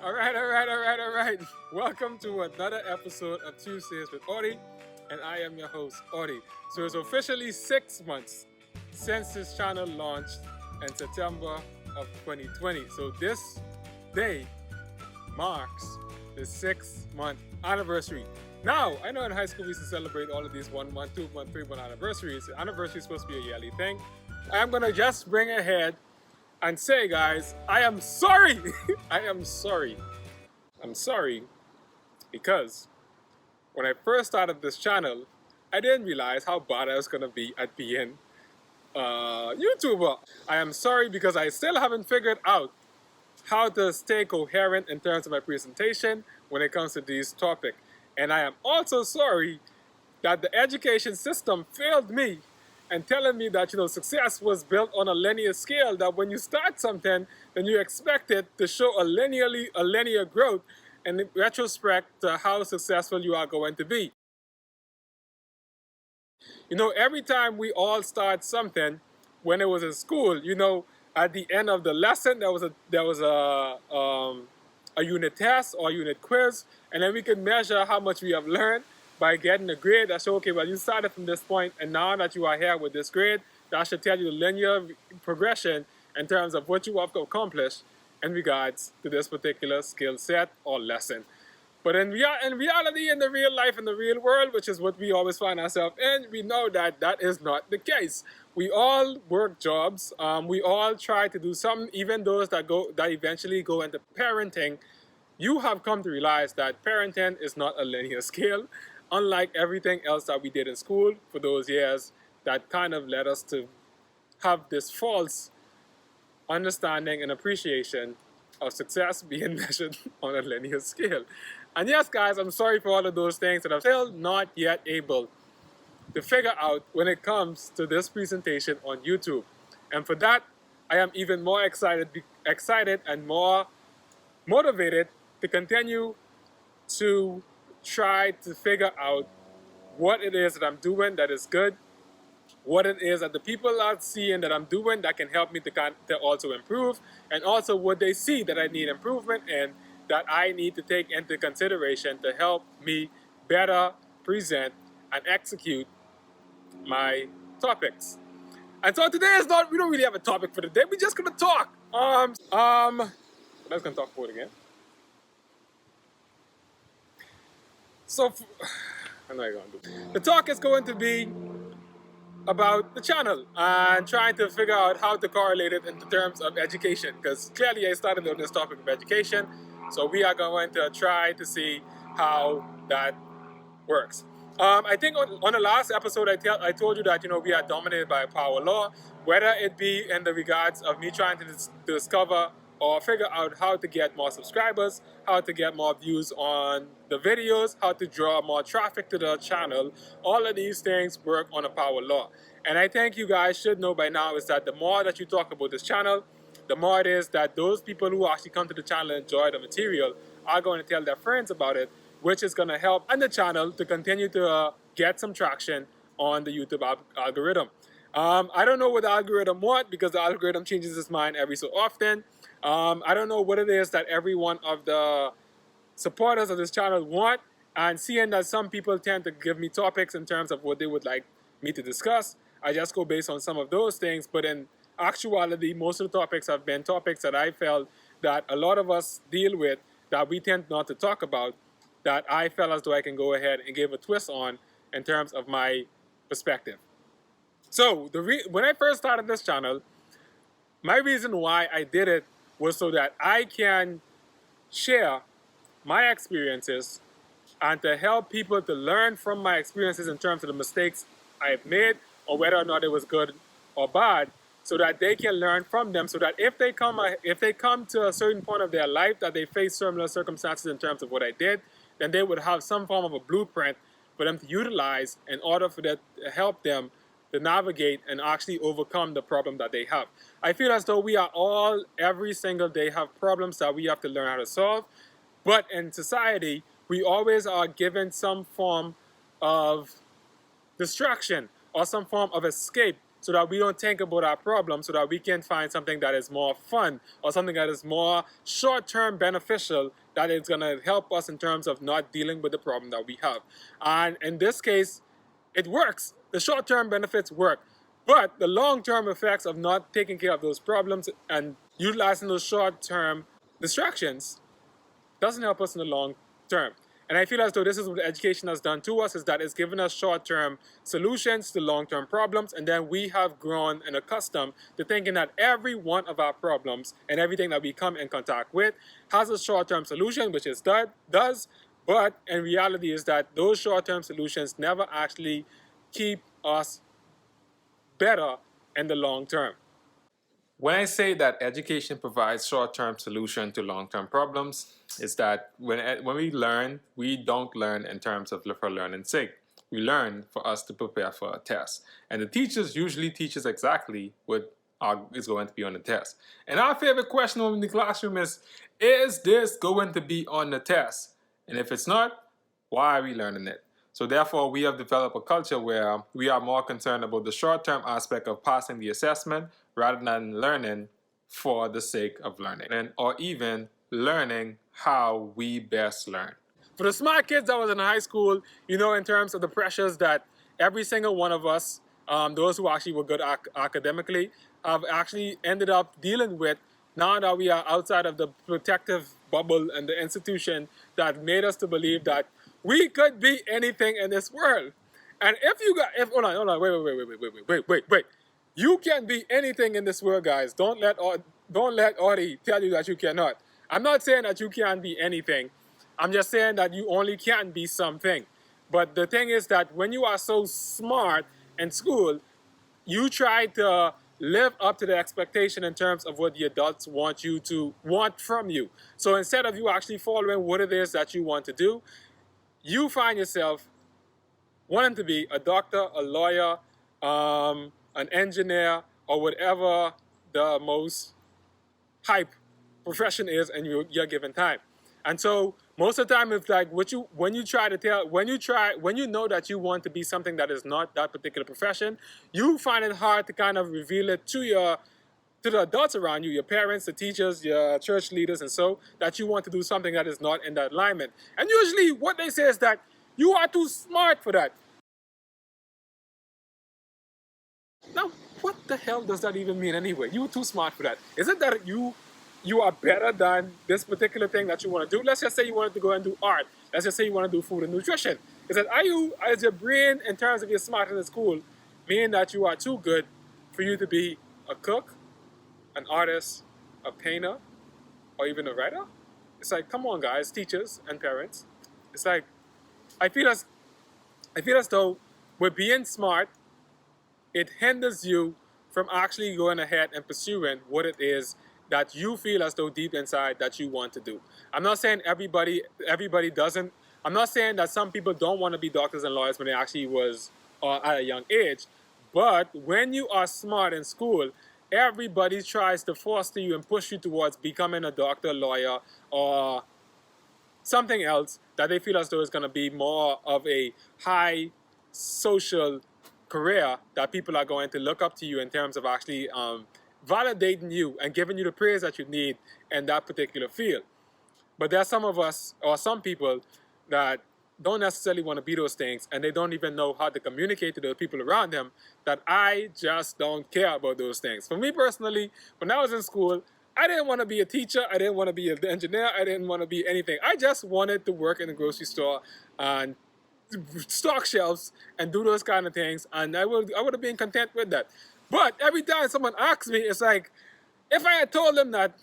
All right. Welcome to another episode of Tuesdays with Audi, and I am your host, Audi. So it's officially 6 months since this channel launched in September of 2020. So this day marks the 6 month anniversary. Now, I know in high school we used to celebrate all of these 1 month, 2 month, 3 month anniversaries. The anniversary is supposed to be a yearly thing. I'm gonna just bring ahead and say, guys, I am sorry. I am sorry. I'm sorry because when I first started this channel, I didn't realize how bad I was gonna be at being a YouTuber. I am sorry because I still haven't figured out how to stay coherent in terms of my presentation when it comes to these topics. And I am also sorry that the education system failed me and telling me that success was built on a linear scale, that when you start something then you expect it to show a linear growth in retrospect to how successful you are going to be. Every time we all start something, when it was in school, at the end of the lesson there was a unit test or unit quiz, and then we can measure how much we have learned by getting a grade that show, okay, well, you started from this point, and now that you are here with this grade, that should tell you the linear progression in terms of what you have accomplished in regards to this particular skill set or lesson. But in reality, in the real life, in the real world, which is what we always find ourselves in, we know that that is not the case. We all work jobs. We all try to do something, even those that eventually go into parenting. You have come to realize that parenting is not a linear scale, unlike everything else that we did in school for those years that kind of led us to have this false understanding and appreciation of success being measured on a linear scale. And yes, guys, I'm sorry for all of those things that I'm still not yet able to figure out when it comes to this presentation on YouTube. And for that, I am even more excited and more motivated to continue to try to figure out what it is that I'm doing that is good, what it is that the people are seeing that I'm doing that can help me to also improve, and also what they see that I need improvement in that I need to take into consideration to help me better present and execute my topics. And so today we don't really have a topic for today. We're just gonna talk. Let's gonna talk about it again. So, I know you're gonna do. The talk is going to be about the channel and trying to figure out how to correlate it in terms of education, because clearly I started on this topic of education, so we are going to try to see how that works. I think on the last episode I told you that we are dominated by a power law, whether it be in the regards of me trying to discover or figure out how to get more subscribers, how to get more views on the videos, how to draw more traffic to the channel. All of these things work on a power law. And I think you guys should know by now is that the more that you talk about this channel, the more it is that those people who actually come to the channel and enjoy the material are going to tell their friends about it, which is going to help on the channel to continue to get some traction on the YouTube algorithm. I don't know what the algorithm wants, because the algorithm changes its mind every so often. I don't know what it is that every one of the supporters of this channel want, and seeing that some people tend to give me topics in terms of what they would like me to discuss, I just go based on some of those things. But in actuality, most of the topics have been topics that I felt that a lot of us deal with that we tend not to talk about, that I felt as though I can go ahead and give a twist on in terms of my perspective. So when I first started this channel, my reason why I did it was so that I can share my experiences and to help people to learn from my experiences in terms of the mistakes I've made, or whether or not it was good or bad, so that they can learn from them, so that if they come to a certain point of their life that they face similar circumstances in terms of what I did, then they would have some form of a blueprint for them to utilize in order for that to help them to navigate and actually overcome the problem that they have. I feel as though we are all, every single day, have problems that we have to learn how to solve. But in society, we always are given some form of distraction or some form of escape so that we don't think about our problem, so that we can find something that is more fun or something that is more short-term beneficial, that is going to help us in terms of not dealing with the problem that we have. And in this case, it works. The short-term benefits work. But the long-term effects of not taking care of those problems and utilizing those short-term distractions doesn't help us in the long term. And I feel as though this is what education has done to us, is that it's given us short-term solutions to long-term problems, and then we have grown and accustomed to thinking that every one of our problems and everything that we come in contact with has a short-term solution, which is does, but in reality is that those short-term solutions never actually keep us better in the long term. When I say that education provides short-term solution to long-term problems, is that when we learn, we don't learn in terms of for learning's sake. We learn for us to prepare for a test. And the teachers usually teach us exactly what is going to be on the test. And our favorite question in the classroom is this going to be on the test? And if it's not, why are we learning it? So therefore, we have developed a culture where we are more concerned about the short-term aspect of passing the assessment rather than learning for the sake of learning, or even learning how we best learn. For the smart kids that was in high school, you know, in terms of the pressures that every single one of us, those who actually were good academically, have actually ended up dealing with now that we are outside of the protective bubble and the institution that made us to believe that we could be anything in this world. And hold on, wait. You can be anything in this world, guys. Don't let Audi tell you that you cannot. I'm not saying that you can't be anything. I'm just saying that you only can be something. But the thing is that when you are so smart in school, you try to live up to the expectation in terms of what the adults want from you. So instead of you actually following what it is that you want to do, you find yourself wanting to be a doctor, a lawyer, an engineer, or whatever the most hype profession is in your given time. And so most of the time, it's like when you know that you want to be something that is not that particular profession, you find it hard to kind of reveal it to the adults around you, your parents, the teachers, your church leaders, and so that you want to do something that is not in that alignment. And usually what they say is that you are too smart for that. Now, what the hell does that even mean anyway? You're too smart for that. Is it that you are better than this particular thing that you want to do? Let's just say you wanted to go and do art. Let's just say you want to do food and nutrition. Is that is your brain, in terms of your smartness in school, meaning that you are too good for you to be a cook, an artist, a painter, or even a writer? It's like, come on, guys, teachers and parents. It's like, I feel as though with being smart, it hinders you from actually going ahead and pursuing what it is that you feel as though deep inside that you want to do. I'm not saying everybody doesn't. I'm not saying that some people don't want to be doctors and lawyers when they actually was at a young age. But when you are smart in school, everybody tries to foster you and push you towards becoming a doctor, lawyer, or something else that they feel as though is going to be more of a high social career that people are going to look up to you in terms of actually validating you and giving you the praise that you need in that particular field. But there are some of us, or some people, that don't necessarily want to be those things, and they don't even know how to communicate to the people around them that I just don't care about those things. For me personally, when I was in school, I didn't want to be a teacher, I didn't want to be an engineer, I didn't want to be anything. I just wanted to work in the grocery store and stock shelves and do those kind of things, and I would have been content with that. But every time someone asks me, it's like, if I had told them that,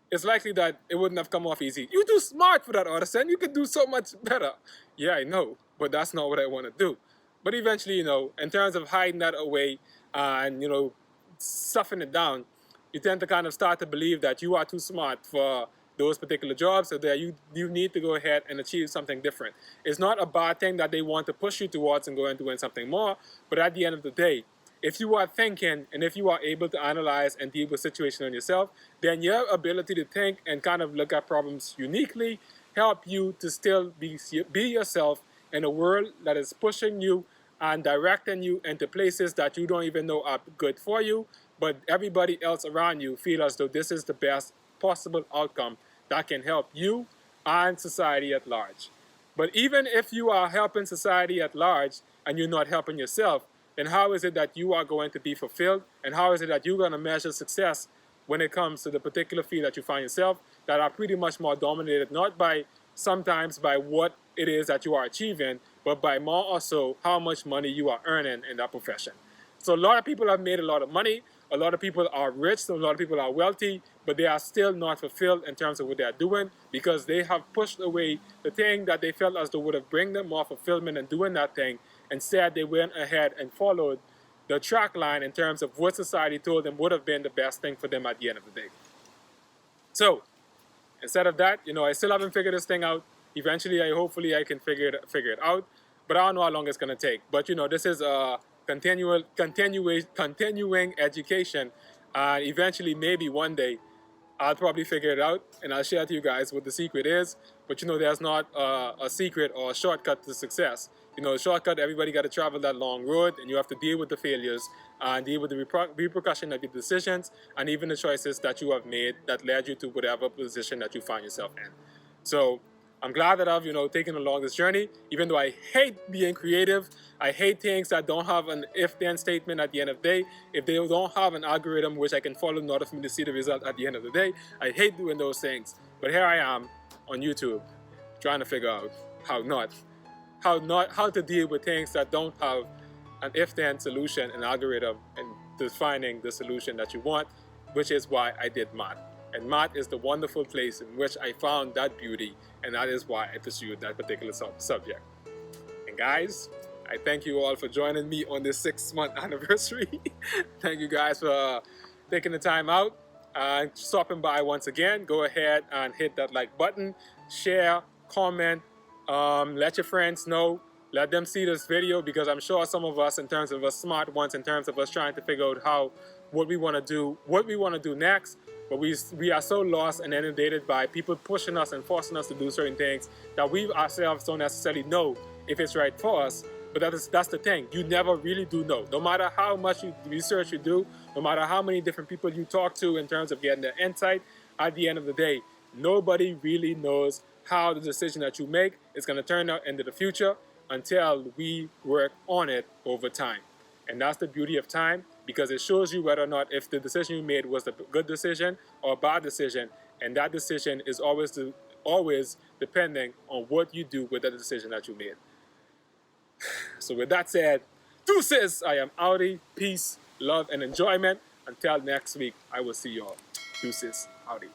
it's likely that it wouldn't have come off easy. You're too smart for that, artisan. You could do so much better. Yeah, I know, but that's not what I want to do. But eventually, you know, in terms of hiding that away and, you know, stuffing it down, you tend to kind of start to believe that you are too smart for those particular jobs, so that you need to go ahead and achieve something different. It's not a bad thing that they want to push you towards and go and doing something more, but at the end of the day, if you are thinking and if you are able to analyze and deal with situations on yourself, then your ability to think and kind of look at problems uniquely help you to still be yourself in a world that is pushing you and directing you into places that you don't even know are good for you, but everybody else around you feel as though this is the best possible outcome that can help you and society at large. But even if you are helping society at large and you're not helping yourself, then how is it that you are going to be fulfilled? And how is it that you're going to measure success when it comes to the particular field that you find yourself, that are pretty much more dominated not by sometimes by what it is that you are achieving, but by more also how much money you are earning in that profession. So a lot of people have made a lot of money, a lot of people are rich, a lot of people are wealthy, but they are still not fulfilled in terms of what they are doing because they have pushed away the thing that they felt as though would have bring them more fulfillment in doing that thing. Instead, they went ahead and followed the track line in terms of what society told them would have been the best thing for them at the end of the day. So instead of that, I still haven't figured this thing out. Eventually, hopefully I can figure it out, but I don't know how long it's gonna take. But this is a continuing education. Eventually, maybe one day, I'll probably figure it out and I'll share to you guys what the secret is. But there's not a secret or a shortcut to success. A shortcut, everybody got to travel that long road and you have to deal with the failures and deal with the repercussion of your decisions and even the choices that you have made that led you to whatever position that you find yourself in. So I'm glad that I've, taken along this journey, even though I hate being creative. I hate things that don't have an if-then statement at the end of the day. If they don't have an algorithm which I can follow in order for me to see the result at the end of the day, I hate doing those things. But here I am on YouTube trying to figure out how to deal with things that don't have an if-then solution, an algorithm, and defining the solution that you want, which is why I did math. And math is the wonderful place in which I found that beauty, and that is why I pursued that particular subject. And guys, I thank you all for joining me on this 6-month anniversary. Thank you guys for taking the time out and stopping by once again. Go ahead and hit that like button, share, comment, let your friends know, let them see this video, because I'm sure some of us, in terms of us smart ones, in terms of us trying to figure out what we want to do next, but we are so lost and inundated by people pushing us and forcing us to do certain things that we ourselves don't necessarily know if it's right for us. But that's the thing, you never really do know. No matter how much research you do, no matter how many different people you talk to in terms of getting the insight, at the end of the day, nobody really knows how the decision that you make is going to turn out into the future until we work on it over time. And that's the beauty of time, because it shows you whether or not if the decision you made was a good decision or a bad decision. And that decision is always depending on what you do with the decision that you made. So with that said, deuces, I am Audi. Peace, love, and enjoyment. Until next week, I will see y'all. Deuces, Audi.